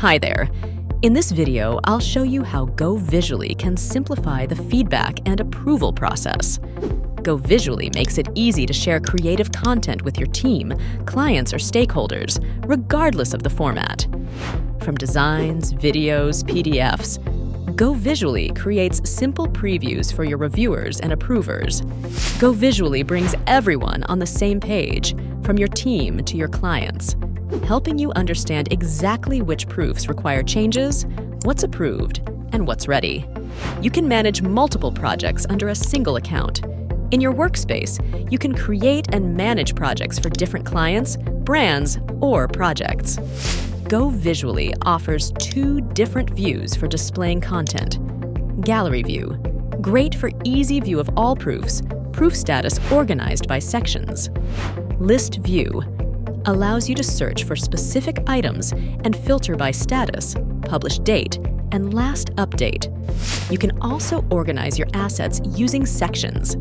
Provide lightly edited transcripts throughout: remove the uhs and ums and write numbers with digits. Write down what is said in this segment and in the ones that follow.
Hi there. In this video, I'll show you how GoVisually can simplify the feedback and approval process. GoVisually makes it easy to share creative content with your team, clients, or stakeholders, regardless of the format. From designs, videos, PDFs, GoVisually creates simple previews for your reviewers and approvers. GoVisually brings everyone on the same page, from your team to your clients, helping you understand exactly which proofs require changes, what's approved, and what's ready. You can manage multiple projects under a single account. In your workspace, you can create and manage projects for different clients, brands, or projects. GoVisually offers two different views for displaying content. Gallery view, great for easy view of all proofs, proof status organized by sections. List view, allows you to search for specific items and filter by status, published date, and last update. You can also organize your assets using sections.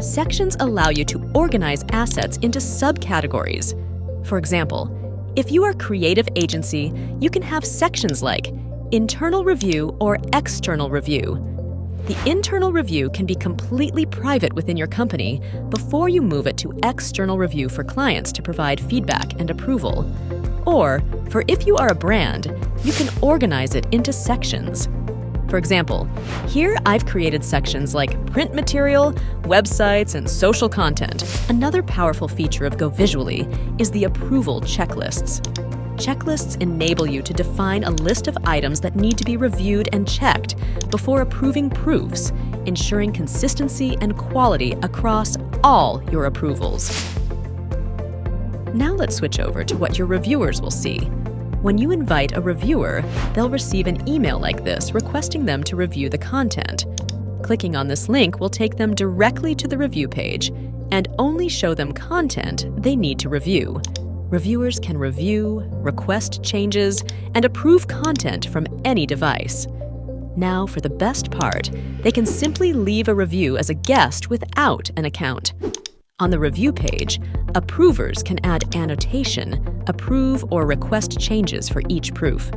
Sections allow you to organize assets into subcategories. For example, if you are a creative agency, you can have sections like internal review or external review. The internal review can be completely private within your company before you move it to external review for clients to provide feedback and approval. Or, for if you are a brand, you can organize it into sections. For example, here I've created sections like print material, websites, and social content. Another powerful feature of GoVisually is the approval checklists. Checklists enable you to define a list of items that need to be reviewed and checked before approving proofs, ensuring consistency and quality across all your approvals. Now let's switch over to what your reviewers will see. When you invite a reviewer, they'll receive an email like this requesting them to review the content. Clicking on this link will take them directly to the review page and only show them content they need to review. Reviewers can review, request changes, and approve content from any device. Now, for the best part, they can simply leave a review as a guest without an account. On the review page, approvers can add annotation, approve, or request changes for each proof.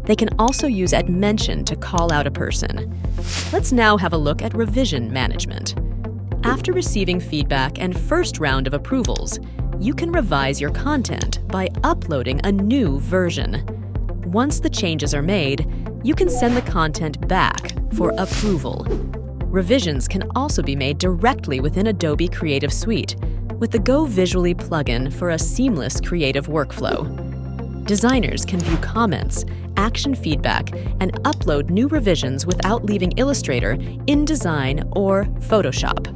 They can also use @mention to call out a person. Let's now have a look at revision management. After receiving feedback and first round of approvals, you can revise your content by uploading a new version. Once the changes are made, you can send the content back for approval. Revisions can also be made directly within Adobe Creative Suite with the GoVisually plugin for a seamless creative workflow. Designers can view comments, action feedback, and upload new revisions without leaving Illustrator, InDesign, or Photoshop.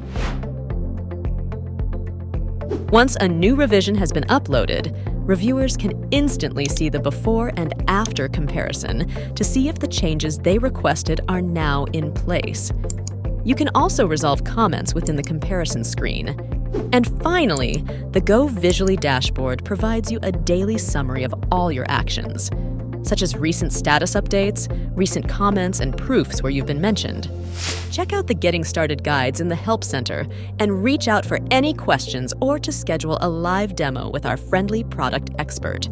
Once a new revision has been uploaded, reviewers can instantly see the before and after comparison to see if the changes they requested are now in place. You can also resolve comments within the comparison screen. And finally, the GoVisually dashboard provides you a daily summary of all your actions, such as recent status updates, recent comments, and proofs where you've been mentioned. Check out the Getting Started guides in the Help Center and reach out for any questions or to schedule a live demo with our friendly product expert.